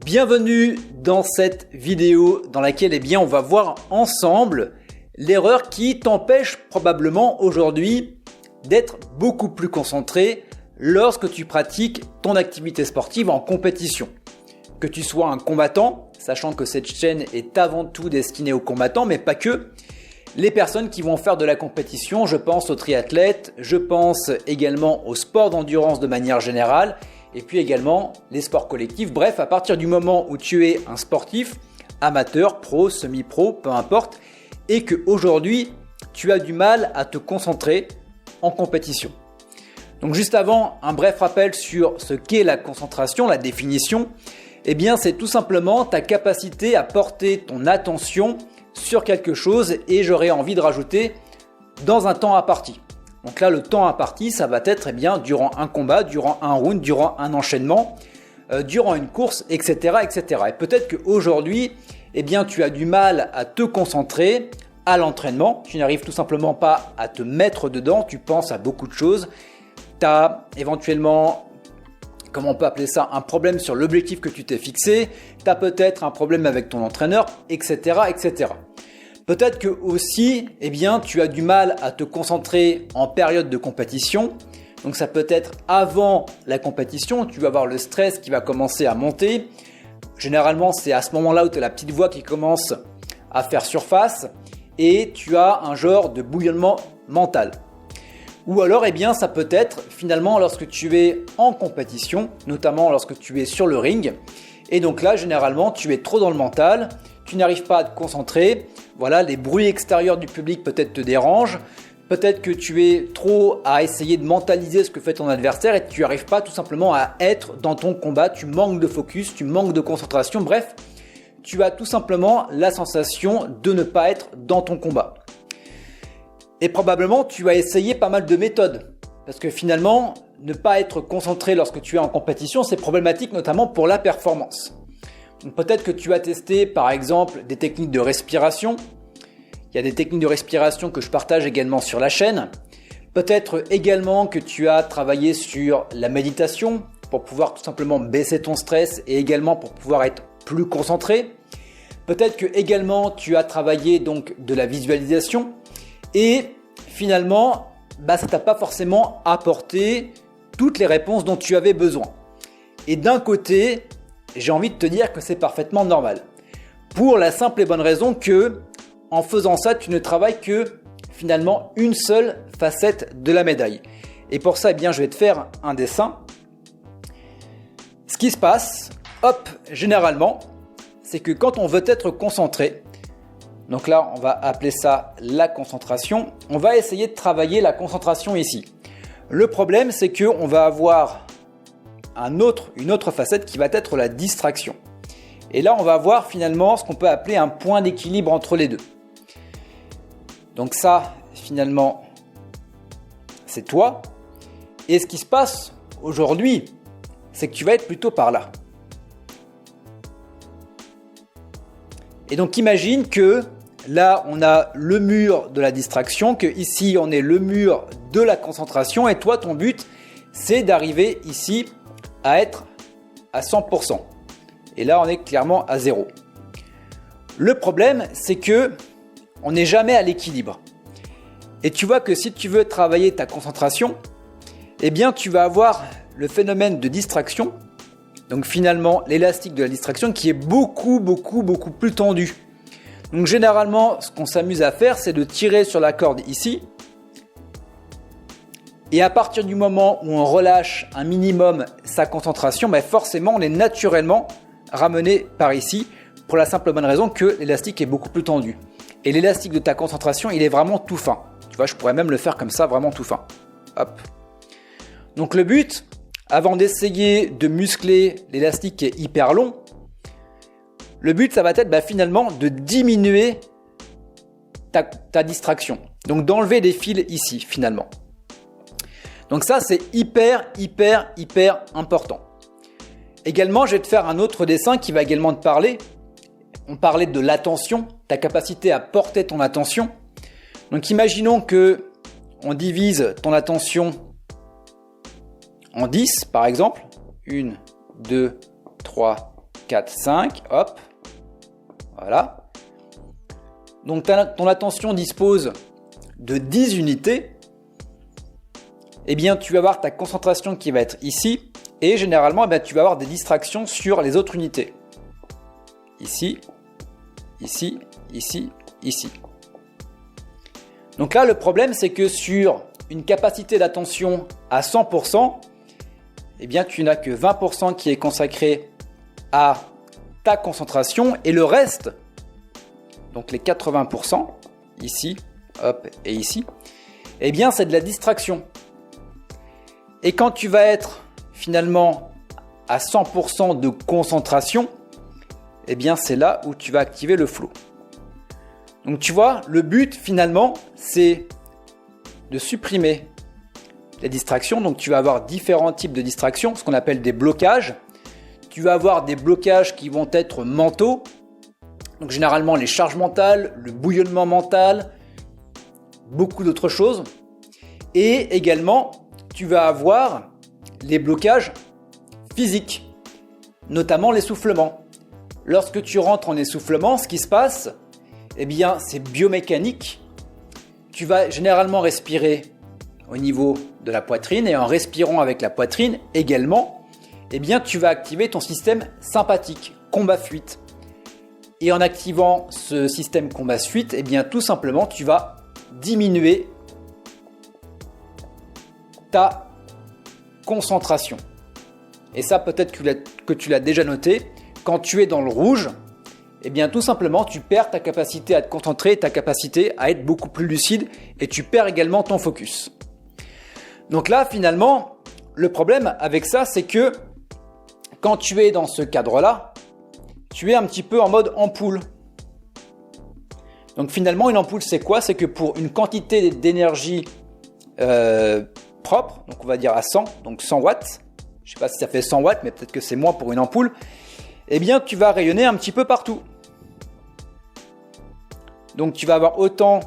Bienvenue dans cette vidéo dans laquelle on va voir ensemble l'erreur qui t'empêche probablement aujourd'hui d'être beaucoup plus concentré lorsque tu pratiques ton activité sportive en compétition. Que tu sois un combattant, sachant que cette chaîne est avant tout destinée aux combattants, mais pas que. Les personnes qui vont faire de la compétition, je pense aux triathlètes, je pense également aux sports d'endurance de manière générale, et puis également les sports collectifs. Bref, à partir du moment où tu es un sportif, amateur, pro, semi-pro, peu importe, et qu'aujourd'hui, tu as du mal à te concentrer en compétition. Donc juste avant, un bref rappel sur ce qu'est la concentration, la définition. Eh bien, c'est tout simplement ta capacité à porter ton attention sur quelque chose et j'aurais envie de rajouter dans un temps imparti. Donc là, le temps imparti, ça va être durant un combat, durant un round, durant un enchaînement, durant une course, etc., etc. Et peut-être qu'aujourd'hui, tu as du mal à te concentrer à l'entraînement. Tu n'arrives tout simplement pas à te mettre dedans. Tu penses à beaucoup de choses. Tu as éventuellement, comment on peut appeler ça, un problème sur l'objectif que tu t'es fixé. Tu as peut-être un problème avec ton entraîneur, etc., etc. Peut-être que aussi, tu as du mal à te concentrer en période de compétition. Donc ça peut être avant la compétition, tu vas avoir le stress qui va commencer à monter. Généralement, c'est à ce moment-là où tu as la petite voix qui commence à faire surface et tu as un genre de bouillonnement mental. Ou alors, ça peut être finalement lorsque tu es en compétition, notamment lorsque tu es sur le ring. Et donc là, généralement, tu es trop dans le mental, tu n'arrives pas à te concentrer. Voilà, les bruits extérieurs du public peut-être te dérangent. Peut-être que tu es trop à essayer de mentaliser ce que fait ton adversaire et tu n'arrives pas tout simplement à être dans ton combat. Tu manques de focus, tu manques de concentration. Bref, tu as tout simplement la sensation de ne pas être dans ton combat. Et probablement, tu as essayé pas mal de méthodes. Parce que finalement, ne pas être concentré lorsque tu es en compétition, c'est problématique notamment pour la performance. Donc peut-être que tu as testé par exemple des techniques de respiration. Il y a des techniques de respiration que je partage également sur la chaîne. Peut-être également que tu as travaillé sur la méditation pour pouvoir tout simplement baisser ton stress et également pour pouvoir être plus concentré. Peut-être que également tu as travaillé donc de la visualisation et finalement ça t'a pas forcément apporté toutes les réponses dont tu avais besoin. Et d'un côté, j'ai envie de te dire que c'est parfaitement normal. Pour la simple et bonne raison que, en faisant ça, tu ne travailles que finalement une seule facette de la médaille. Et pour ça, je vais te faire un dessin. Ce qui se passe, généralement, c'est que quand on veut être concentré, donc là, on va appeler ça la concentration, on va essayer de travailler la concentration ici. Le problème, c'est qu'on va avoir une autre facette qui va être la distraction. Et là, on va avoir finalement ce qu'on peut appeler un point d'équilibre entre les deux. Donc ça, finalement, c'est toi. Et ce qui se passe aujourd'hui, c'est que tu vas être plutôt par là. Et donc imagine que là, on a le mur de la distraction, que ici, on est le mur de la concentration. Et toi, ton but, c'est d'arriver ici à être à 100%. Et là, on est clairement à 0. Le problème, c'est que on n'est jamais à l'équilibre. Et tu vois que si tu veux travailler ta concentration, tu vas avoir le phénomène de distraction. Donc finalement, l'élastique de la distraction qui est beaucoup plus tendu. Donc généralement, ce qu'on s'amuse à faire, c'est de tirer sur la corde ici. Et à partir du moment où on relâche un minimum sa concentration, forcément, on est naturellement ramené par ici pour la simple bonne raison que l'élastique est beaucoup plus tendu. Et l'élastique de ta concentration, il est vraiment tout fin. Tu vois, je pourrais même le faire comme ça, vraiment tout fin. Hop. Donc le but, avant d'essayer de muscler l'élastique qui est hyper long, le but, ça va être finalement de diminuer ta distraction. Donc d'enlever des fils ici, finalement. Donc ça, c'est hyper important. Également, je vais te faire un autre dessin qui va également te parler. On parlait de l'attention, ta capacité à porter ton attention. Donc imaginons que on divise ton attention en 10 par exemple. 1, 2, 3, 4, 5, hop. Voilà. Donc ton attention dispose de 10 unités. Eh bien, tu vas avoir ta concentration qui va être ici. Et généralement, tu vas avoir des distractions sur les autres unités. Ici, ici, ici, ici. Donc là, le problème, c'est que sur une capacité d'attention à 100%, eh bien, tu n'as que 20% qui est consacré à ta concentration et le reste, donc les 80%, ici, hop, et ici, eh bien, c'est de la distraction. Et quand tu vas être finalement à 100% de concentration, eh bien, c'est là où tu vas activer le flow. Donc, tu vois, le but finalement, c'est de supprimer les distractions. Donc, tu vas avoir différents types de distractions, ce qu'on appelle des blocages. Tu vas avoir des blocages qui vont être mentaux. Donc, généralement, les charges mentales, le bouillonnement mental, beaucoup d'autres choses. Et également, tu vas avoir les blocages physiques, notamment l'essoufflement. Lorsque tu rentres en essoufflement, ce qui se passe, eh bien, c'est biomécanique. Tu vas généralement respirer au niveau de la poitrine et en respirant avec la poitrine également, eh bien, tu vas activer ton système sympathique, combat-fuite. Et en activant ce système combat-fuite, eh bien, tout simplement, tu vas diminuer ta concentration. Et ça, peut-être que tu l'as déjà noté, quand tu es dans le rouge, eh bien tout simplement tu perds ta capacité à te concentrer, ta capacité à être beaucoup plus lucide et tu perds également ton focus. Donc là finalement, le problème avec ça, c'est que quand tu es dans ce cadre-là, tu es un petit peu en mode ampoule. Donc finalement une ampoule c'est quoi? C'est que pour une quantité d'énergie propre, donc on va dire à 100, donc 100 watts, je ne sais pas si ça fait 100 watts, mais peut-être que c'est moins pour une ampoule, eh bien tu vas rayonner un petit peu partout. Donc tu vas avoir autant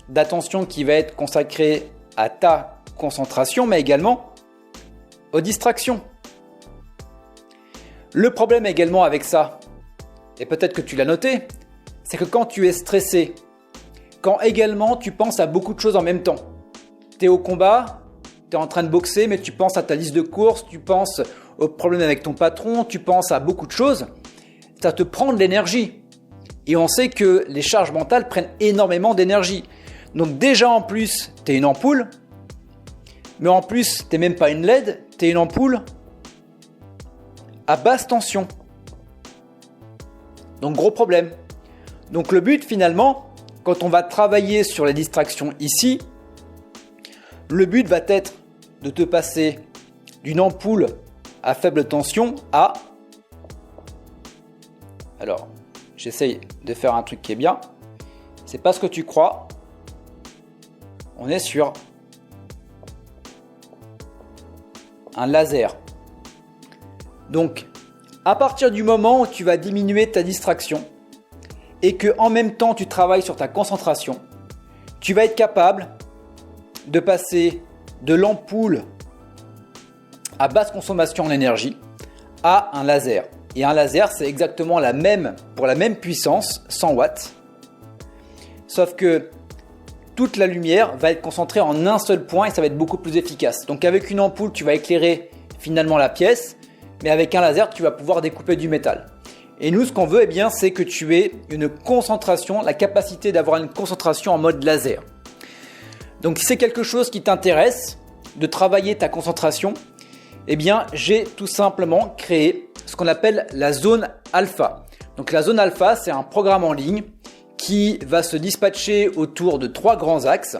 d'attention qui va être consacrée à ta concentration, mais également aux distractions. Le problème également avec ça, et peut-être que tu l'as noté, c'est que quand tu es stressé, quand également tu penses à beaucoup de choses en même temps, tu es au combat, tu es en train de boxer, mais tu penses à ta liste de courses, tu penses aux problèmes avec ton patron, tu penses à beaucoup de choses, ça te prend de l'énergie. Et on sait que les charges mentales prennent énormément d'énergie. Donc déjà en plus, tu es une ampoule, mais en plus, tu n'es même pas une LED, tu es une ampoule à basse tension. Donc gros problème. Donc le but finalement, quand on va travailler sur les distractions ici, le but va être de te passer d'une ampoule à faible tension à... Alors, j'essaye de faire un truc qui est bien. C'est pas ce que tu crois. On est sur un laser. Donc, à partir du moment où tu vas diminuer ta distraction et que en même temps tu travailles sur ta concentration, tu vas être capable de passer de l'ampoule à basse consommation en énergie à un laser. Et un laser, c'est exactement pour la même puissance, 100 watts. Sauf que toute la lumière va être concentrée en un seul point et ça va être beaucoup plus efficace. Donc avec une ampoule, tu vas éclairer finalement la pièce, mais avec un laser, tu vas pouvoir découper du métal. Et nous, ce qu'on veut, c'est que tu aies une concentration, la capacité d'avoir une concentration en mode laser. Donc si c'est quelque chose qui t'intéresse, de travailler ta concentration, j'ai tout simplement créé ce qu'on appelle la zone alpha. Donc la zone alpha, c'est un programme en ligne qui va se dispatcher autour de 3 grands axes.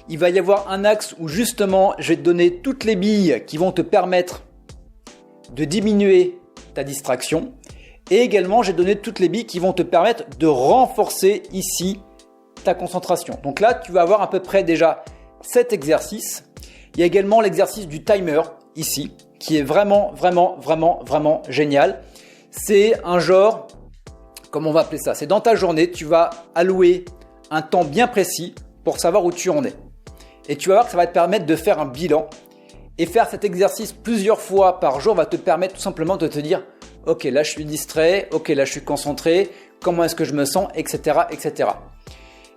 Il va y avoir un axe où justement, je vais te donner toutes les billes qui vont te permettre de diminuer ta distraction. Et également, j'ai donné toutes les billes qui vont te permettre de renforcer ici ta concentration. Donc là, tu vas avoir à peu près déjà 7 exercices. Il y a également l'exercice du timer ici, qui est vraiment génial. C'est un genre, comment on va appeler ça? C'est dans ta journée, tu vas allouer un temps bien précis pour savoir où tu en es. Et tu vas voir que ça va te permettre de faire un bilan. Et faire cet exercice plusieurs fois par jour va te permettre tout simplement de te dire ok là je suis distrait, ok là je suis concentré, comment est-ce que je me sens, etc., etc.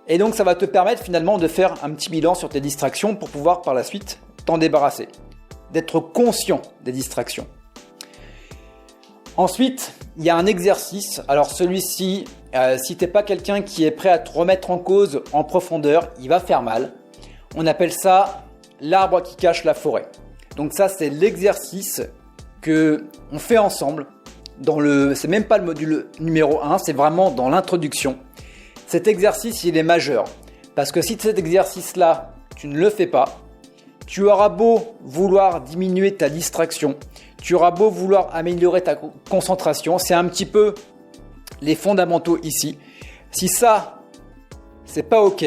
Et donc ça va te permettre finalement de faire un petit bilan sur tes distractions pour pouvoir par la suite t'en débarrasser, d'être conscient des distractions. Ensuite, il y a un exercice. Alors celui-ci, si tu n'es pas quelqu'un qui est prêt à te remettre en cause en profondeur, il va faire mal. On appelle ça l'arbre qui cache la forêt. Donc ça, c'est l'exercice que on fait ensemble. C'est même pas le module numéro 1, c'est vraiment dans l'introduction. Cet exercice, il est majeur. Parce que si cet exercice-là, tu ne le fais pas, tu auras beau vouloir diminuer ta distraction, tu auras beau vouloir améliorer ta concentration, c'est un petit peu les fondamentaux ici. Si ça, c'est pas ok,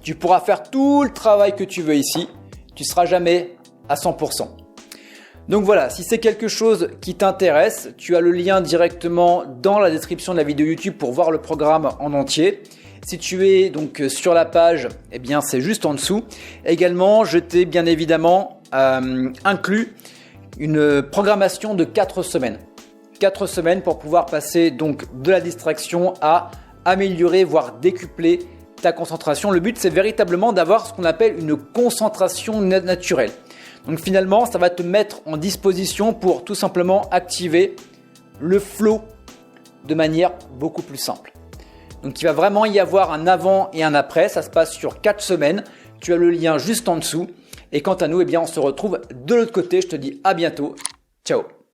tu pourras faire tout le travail que tu veux ici, tu seras jamais à 100%. Donc voilà, si c'est quelque chose qui t'intéresse, tu as le lien directement dans la description de la vidéo YouTube pour voir le programme en entier. Si tu es donc sur la page, eh bien c'est juste en dessous. Également, je t'ai bien évidemment inclus une programmation de 4 semaines. 4 semaines pour pouvoir passer donc de la distraction à améliorer, voire décupler ta concentration. Le but, c'est véritablement d'avoir ce qu'on appelle une concentration naturelle. Donc finalement, ça va te mettre en disposition pour tout simplement activer le flow de manière beaucoup plus simple. Donc il va vraiment y avoir un avant et un après. Ça se passe sur 4 semaines. Tu as le lien juste en dessous. Et quant à nous, eh bien, on se retrouve de l'autre côté. Je te dis à bientôt. Ciao.